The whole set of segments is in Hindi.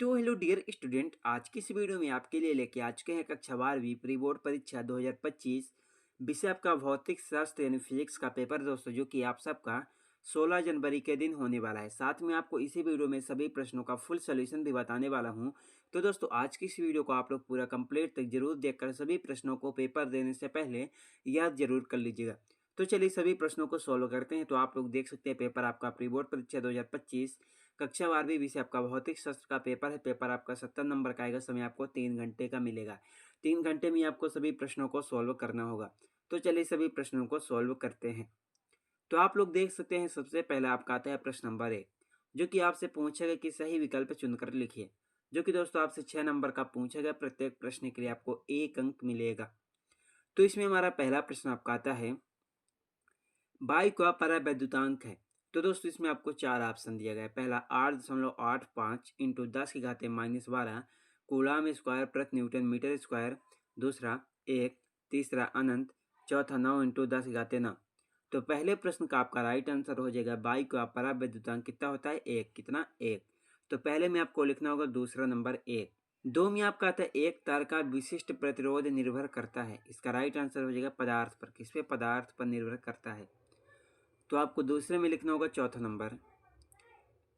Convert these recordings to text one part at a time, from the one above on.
तो हेलो डियर स्टूडेंट, आज की इस वीडियो में आपके लिए लेके आ चुके हैं कक्षा 12वीं प्री बोर्ड परीक्षा 2025 विषय आपका भौतिक शास्त्र यानी फिजिक्स का पेपर दोस्तों, जो कि आप सबका 16 जनवरी के दिन होने वाला है। साथ में आपको इसी वीडियो में सभी प्रश्नों का फुल सोल्यूशन भी बताने वाला हूं। तो दोस्तों, आज की इस वीडियो को आप लोग पूरा कंप्लीट तक जरूर देखकर सभी प्रश्नों को पेपर देने से पहले याद जरूर कर लीजिएगा। तो चलिए सभी प्रश्नों को सॉल्व करते हैं। तो आप लोग देख सकते हैं पेपर आपका प्री बोर्ड परीक्षा 2025 कक्षा 12वीं विषय आपका भौतिक शास्त्र का पेपर है। पेपर आपका 70 नंबर का आएगा। समय आपको 3 घंटे का मिलेगा। 3 घंटे में आपको सभी प्रश्नों को सॉल्व करना होगा। तो चलिए सभी प्रश्नों को सॉल्व करते हैं। तो आप लोग देख सकते हैं सबसे पहला आपका आता है प्रश्न नंबर 1, जो कि आपसे पूछेगा कि सही विकल्प चुनकर लिखिए। जो कि दोस्तों आपसे 6 नंबर का पूछेगा। प्रत्येक प्रश्न के लिए आपको 1 अंक मिलेगा। तो इसमें हमारा पहला प्रश्न आपका आता है, बाई का परावैद्युतांक है। तो दोस्तों इसमें आपको 4 ऑप्शन दिया गया है। पहला 8.85 इंटू 10 की घाते -12 कूलाम स्क्वायर प्रति न्यूटन मीटर स्क्वायर। दूसरा 1, तीसरा अनंत, चौथा 9 इंटू 10 की घाते 9। तो पहले प्रश्न का आपका राइट आंसर हो जाएगा बाई का परावैद्युतांक कितना होता है? 1। कितना? 1। तो पहले में आपको लिखना होगा दूसरा नंबर 1। 2 में आपका आता है एक तार का विशिष्ट प्रतिरोध निर्भर करता है। इसका राइट आंसर हो जाएगा पदार्थ पर। किस पे? पदार्थ पर निर्भर करता है। तो आपको दूसरे में लिखना होगा चौथा नंबर।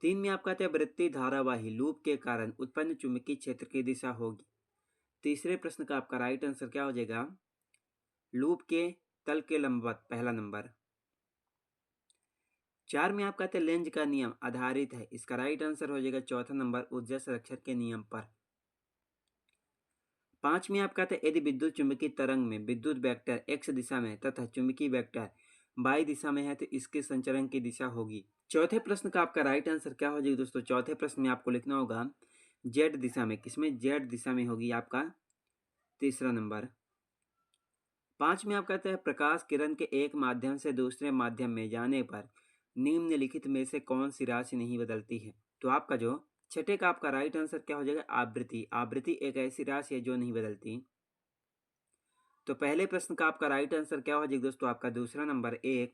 3 में आपका आता है वृत्तीय धारावाही लूप के कारण उत्पन्न चुंबकीय क्षेत्र की दिशा होगी। तीसरे प्रश्न का आपका राइट आंसर क्या हो जाएगा? लूप के तल के लंबवत, पहला नंबर। 4 में आपका आता है लेंज का नियम आधारित है। इसका राइट आंसर हो जाएगा चौथा नंबर, ऊर्जा संरक्षण के नियम पर। 5 में आपका आता है यदि विद्युत चुंबकीय तरंग में विद्युत वेक्टर x दिशा में तथा चुंबकीय वेक्टर y दिशा में है तो इसके संचरण की दिशा होगी। चौथे प्रश्न का आपका राइट आंसर क्या हो जाएगा दोस्तों? चौथे प्रश्न में आपको लिखना होगा z दिशा में। किसमें? z दिशा में होगी आपका तीसरा नंबर। 5 में आपका आता है प्रकाश किरण के एक माध्यम से दूसरे माध्यम में जाने पर निम्नलिखित में से कौन सी राशि नहीं बदलती है? तो आपका जो छठे का आपका राइट आंसर क्या हो जाएगा? आवृत्ति। आवृत्ति एक ऐसी राशि है जो नहीं बदलती। तो पहले प्रश्न का आपका राइट आंसर क्या हो जाएगा दोस्तों? आपका दूसरा नंबर 1।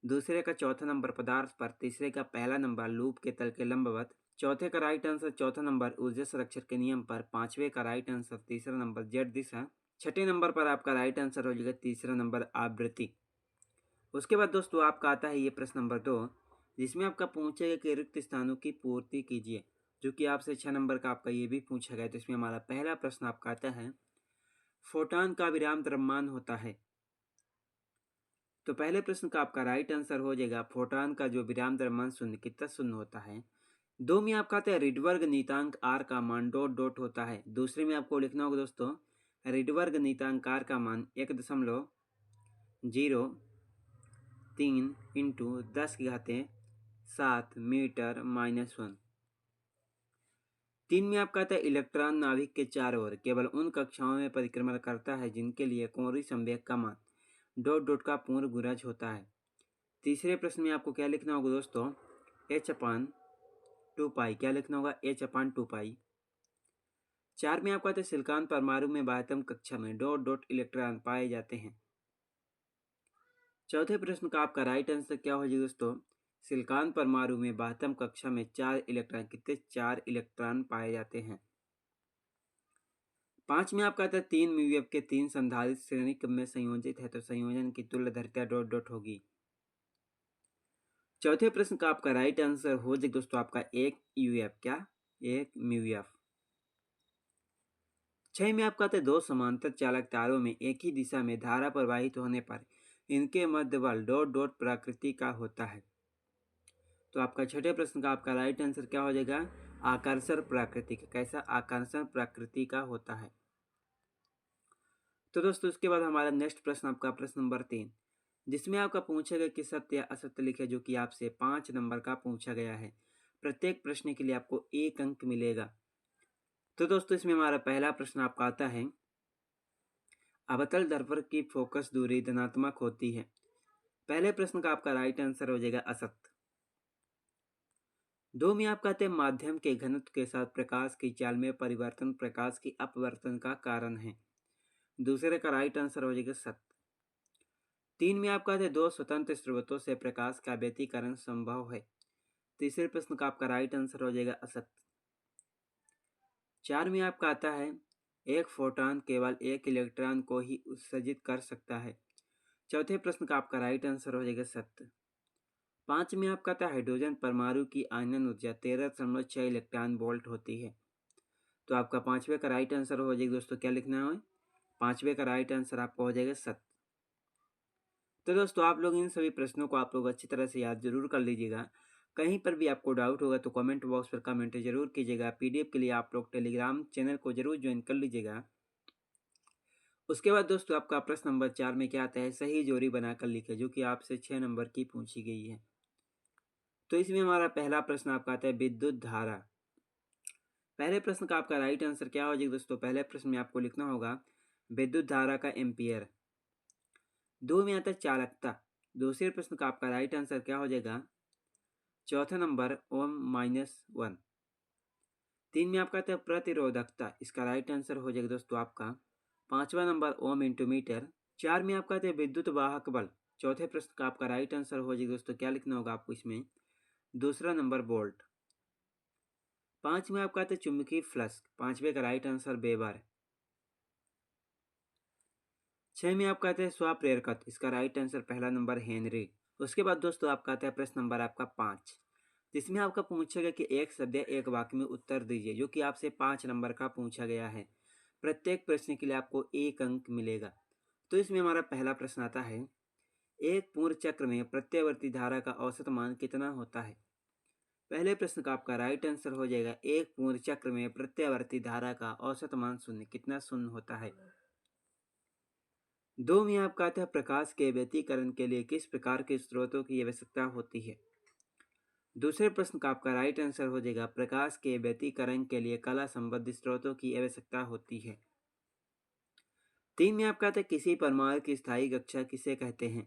दूसरे का चौथा नंबर पदार्थ पर। तीसरे का पहला नंबर लूप के तल के लंबवत। चौथे का राइट आंसर चौथा नंबर ऊर्जा संरक्षण के नियम पर। पांचवे का राइट आंसर तीसरा नंबर जेड दिशा। छठे नंबर पर आपका राइट आंसर हो जाएगा तीसरा नंबर आवृत्ति। उसके बाद दोस्तों आपका आता है ये प्रश्न नंबर 2, जिसमें आपका पूछेगा कि रिक्त स्थानों की पूर्ति कीजिए। जो कि आपसे 6 नंबर का आपका ये भी पूछा गया। तो इसमें हमारा पहला प्रश्न आपका आता है, फोटॉन का विराम द्रव्यमान होता है। तो पहले प्रश्न का आपका राइट आंसर हो जाएगा फोटॉन का जो विराम द्रव्यमान शून्य, कितना शून्य होता है। 2 में आपका आता है रिडबर्ग नीतांक आर का मान डॉट डॉट होता है। दूसरे में आपको लिखना होगा दोस्तों रिडबर्ग नीतांक आर का मान 1.03 इंटू 10 की घाते 7 मीटर -1। 3 में आपका आता है इलेक्ट्रॉन नाभिक के चारों ओर केवल उन कक्षाओं में परिक्रमण करता है जिनके लिए कोणीय संवेग का मान डॉट डॉट का पूर्ण गुणज होता है। तीसरे प्रश्न में आपको क्या लिखना होगा दोस्तों? h/2 पाई। क्या लिखना होगा? h/2 पाई। 4 में आपका आता है सिलिकॉन परमाणु में बाह्यतम कक्षा में डॉट डॉट इलेक्ट्रॉन पाए जाते हैं। चौथे प्रश्न का आपका राइट आंसर क्या हो जाएगा दोस्तों? सिलिकॉन परमाणु में बाह्यतम कक्षा में 4 इलेक्ट्रॉन, कितने? 4 इलेक्ट्रॉन पाए जाते हैं। 5 में आपका आता है 3 म्यूएफ के 3 संधारित्र श्रेणी क्रम में संयोजित है तो संयोजन की तुल्यधारिता डॉट डॉट होगी। चौथे प्रश्न का आपका राइट आंसर हो जाएगा दोस्तों आपका 1 यूएफ। क्या? 1 म्यूएफ। 6 में आपका आता है 2 समांतर चालक तारों में एक ही दिशा में धारा प्रवाहित होने पर इनके मध्य बल डॉट डॉट प्रकृति का होता है। तो आपका छठे प्रश्न का आपका राइट आंसर क्या हो जाएगा? आकर्षण प्रकृति का। कैसा? आकर्षण प्रकृति का होता है। तो दोस्तों उसके बाद हमारा नेक्स्ट प्रश्न आपका प्रश्न नंबर 3, जिसमें आपका पूछेगा कि सत्य या असत्य लिखे। जो कि आपसे 5 नंबर का पूछा गया है। प्रत्येक प्रश्न के लिए आपको 1 अंक मिलेगा। तो दोस्तों इसमें हमारा पहला प्रश्न आपका आता है, अवतल दर्पण की फोकस दूरी धनात्मक होती है। पहले प्रश्न का आपका राइट आंसर हो जाएगा असत्य। 2 में आपका आता है माध्यम के घनत्व के साथ प्रकाश की चाल में परिवर्तन प्रकाश की अपवर्तन का कारण है। दूसरे का राइट आंसर हो जाएगा सत्य। 3 में आपका आता है 2 स्वतंत्र स्रोतों से प्रकाश का व्यतिकरण संभव है। तीसरे प्रश्न का आपका राइट आंसर हो जाएगा असत्य। 4 में आपका आता है एक फोटॉन केवल एक इलेक्ट्रॉन को ही उत्सर्जित कर सकता है। चौथे प्रश्न का आपका राइट आंसर हो जाएगा सत्य। 5 में आपका आता है हाइड्रोजन परमाणु की आयनन ऊर्जा 13.6 इलेक्ट्रॉन वोल्ट होती है। तो आपका पांचवे का राइट आंसर हो जाएगा दोस्तों, क्या लिखना है? पांचवे का राइट आंसर आपका हो जाएगा सत्य। तो दोस्तों आप लोग इन सभी प्रश्नों को आप लोग अच्छी तरह से याद जरूर कर लीजिएगा। कहीं पर भी आपको डाउट होगा तो कमेंट बॉक्स पर कमेंट जरूर कीजिएगा। पीडीएफ के लिए आप लोग टेलीग्राम चैनल को जरूर ज्वाइन कर लीजिएगा। उसके बाद दोस्तों आपका प्रश्न नंबर 4 में क्या आता है? सही जोड़ी बनाकर लिखे, जो कि आपसे 6 नंबर की पूछी गई है। तो इसमें हमारा पहला प्रश्न आपका आता है विद्युत धारा। पहले प्रश्न का आपका राइट आंसर क्या हो जाएगा दोस्तों? पहले प्रश्न में आपको लिखना होगा विद्युत धारा का एम्पियर। 2 में आता है चालकता। दूसरे प्रश्न का आपका राइट आंसर क्या हो जाएगा? चौथा नंबर ओम -1। 3 में आपका आता है प्रतिरोधकता। इसका राइट आंसर हो जाएगा दोस्तों आपका 5वां नंबर ओम इंटू मीटर। 4 में आपका आता है विद्युत वाहक बल। चौथे प्रश्न का आपका राइट आंसर हो जाएगा दोस्तों, क्या लिखना होगा आपको इसमें? दूसरा नंबर वोल्ट। 5 में आपका आता है चुंबकीय फ्लक्स। 5वें का राइट आंसर वेबर। 6 में आपका आता है स्वप्रेरकत्व। इसका राइट आंसर पहला नंबर हेनरी। उसके बाद दोस्तों आपका आता है प्रश्न नंबर आपका 5, जिसमें आपका पूछेगा कि एक शब्द या एक वाक्य में उत्तर दीजिए, जो कि आपसे 5 नंबर का पूछा गया है। प्रत्येक प्रश्न के लिए आपको 1 अंक मिलेगा। तो इसमें हमारा पहला प्रश्न आता है, एक पूर्ण चक्र में प्रत्यावर्ती धारा का औसत मान कितना होता है? पहले प्रश्न का आपका राइट आंसर हो जाएगा एक पूर्ण चक्र में प्रत्यावर्ती धारा का औसत मान शून्य। कितना शून्य होता है? 2 में आपका आता है प्रकाश के व्यतिकरण के लिए किस प्रकार के स्रोतों की आवश्यकता होती है? दूसरे प्रश्न का आपका राइट आंसर हो जाएगा प्रकाश के व्यतिकरण के लिए कला संबंधी स्रोतों की आवश्यकता होती है। 3 में आपका आता है किसी परमाणु की स्थायी कक्षा किसे कहते हैं?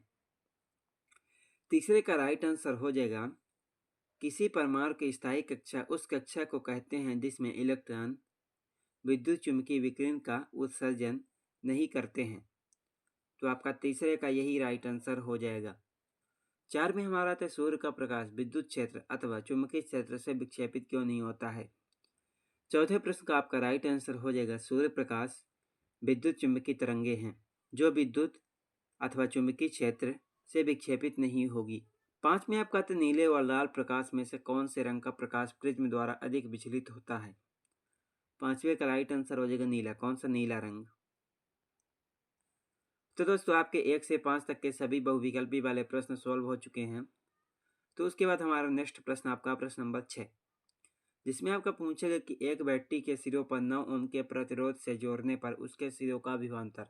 तीसरे का राइट आंसर हो जाएगा किसी परमाणु की स्थायी कक्षा उस कक्षा को कहते हैं जिसमें इलेक्ट्रॉन विद्युत चुम्बकीय विकिरण का उत्सर्जन नहीं करते हैं। तो आपका तीसरे का यही राइट आंसर हो जाएगा। 4 में हमारा आता है सूर्य का प्रकाश विद्युत क्षेत्र अथवा चुंबकीय क्षेत्र से विक्षेपित क्यों नहीं होता है? चौथे प्रश्न का आपका राइट आंसर हो जाएगा सूर्य प्रकाश विद्युत चुंबकीय तरंगे हैं जो विद्युत अथवा चुंबकीय क्षेत्र से विक्षेपित नहीं होगी। 5 में आपका आता है नीले और लाल प्रकाश में से कौन से रंग का प्रकाश प्रिज्म द्वारा अधिक विचलित होता है? 5वें का राइट आंसर हो जाएगा नीला। कौन सा नीला रंग? तो दोस्तों आपके 1 से 5 तक के सभी बहुविकल्पी वाले प्रश्न सॉल्व हो चुके हैं। तो उसके बाद हमारा नेक्स्ट प्रश्न आपका प्रश्न नंबर 6, जिसमें आपका पूछेगा कि एक बैटरी के सिरों पर 9 ओम के प्रतिरोध से जोड़ने पर उसके सिरों का विभवांतर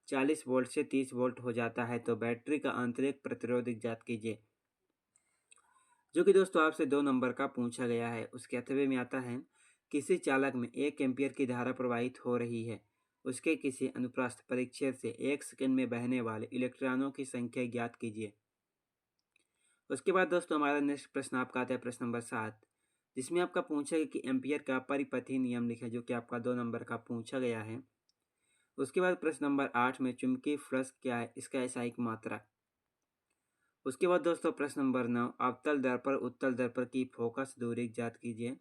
40 वोल्ट से 30 वोल्ट हो जाता है, तो बैटरी का आंतरिक प्रतिरोध ज्ञात कीजिए, जो कि दोस्तों आपसे 2 नंबर का पूछा गया है। उसके अथवे में आता है किसी चालक में 1 एम्पियर की धारा प्रवाहित हो रही है, उसके किसी अनुप्रस्थ परिच्छेद से 1 सेकंड में बहने वाले इलेक्ट्रॉनों की संख्या ज्ञात कीजिए। उसके बाद दोस्तों हमारा नेक्स्ट प्रश्न आपका आता है प्रश्न नंबर 7, जिसमें आपका पूछेगा कि एम्पियर का परिपथीय नियम लिखें, जो कि आपका 2 नंबर का पूछा गया है। उसके बाद प्रश्न नंबर 8 में चुंबकीय फ्लक्स क्या है, इसका एसआई मात्रा। उसके बाद दोस्तों प्रश्न नंबर 9, अवतल दर्पण उत्तल दर्पण की फोकस दूरी ज्ञात कीजिए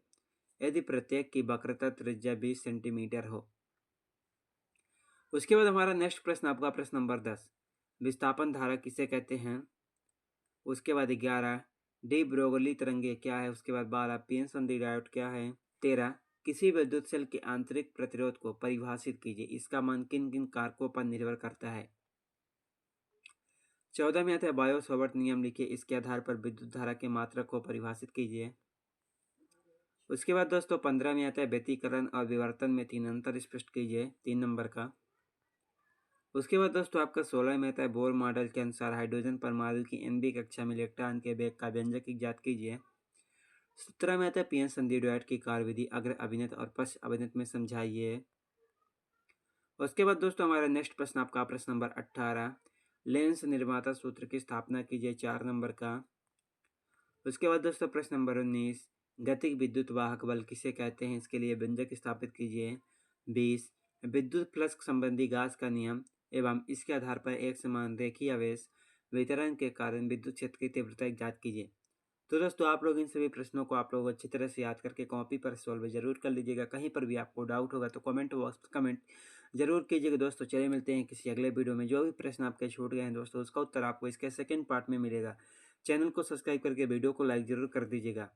यदि प्रत्येक की वक्रता त्रिज्या 20 सेंटीमीटर हो। उसके बाद हमारा नेक्स्ट प्रश्न आपका प्रश्न नंबर 10, विस्थापन धारा किसे कहते हैं। उसके बाद 11, डी ब्रोगली तरंगे क्या है। उसके बाद 12, पियर्सन डायोड क्या है। 13, किसी विद्युत सेल के आंतरिक प्रतिरोध को परिभाषित कीजिए, इसका मान किन किन कारकों पर निर्भर करता है। 14 में आता है बायो सॉवर्ट नियम लिखिए, इसके आधार पर विद्युत धारा के मात्रक को परिभाषित कीजिए। उसके बाद दोस्तों 15 में आता है व्यतिकरण और विवर्तन में 3 अंतर स्पष्ट कीजिए, 3 नंबर का। उसके बाद दोस्तों आपका 16 में आता है बोर मॉडल के अनुसार हाइड्रोजन परमाणु की NB कक्षा में इलेक्ट्रॉन के वेग का व्यंजक ज्ञात कीजिए। 17 में आता है पियर्सन डायोड की कार्यविधि अग्र अभिनत और पश्च अभिनत में समझाइए। उसके बाद दोस्तों हमारा नेक्स्ट प्रश्न आपका प्रश्न नंबर 18, लेंस निर्माता सूत्र की स्थापना कीजिए, 4 नंबर का। उसके बाद दोस्तों प्रश्न नंबर 19, गतिक विद्युत वाहक बल किसे कहते हैं, इसके लिए व्यंजक स्थापित कीजिए। 20, विद्युत फ्लक्स संबंधी गास का नियम एवं इसके आधार पर एक समान रेखीय आवेश वितरण के कारण विद्युत क्षेत्र की तीव्रता ज्ञात कीजिए। तो दोस्तों आप लोग इन सभी प्रश्नों को आप लोग अच्छी तरह से याद करके कॉपी पर सॉल्व जरूर कर लीजिएगा। कहीं पर भी आपको डाउट होगा तो कमेंट बॉक्स में कमेंट जरूर कीजिएगा दोस्तों। चलिए मिलते हैं किसी अगले वीडियो में। जो भी प्रश्न आपके छूट गए हैं दोस्तों उसका उत्तर आपको इसके सेकंड पार्ट में मिलेगा। चैनल को सब्सक्राइब करके वीडियो को लाइक जरूर कर दीजिएगा।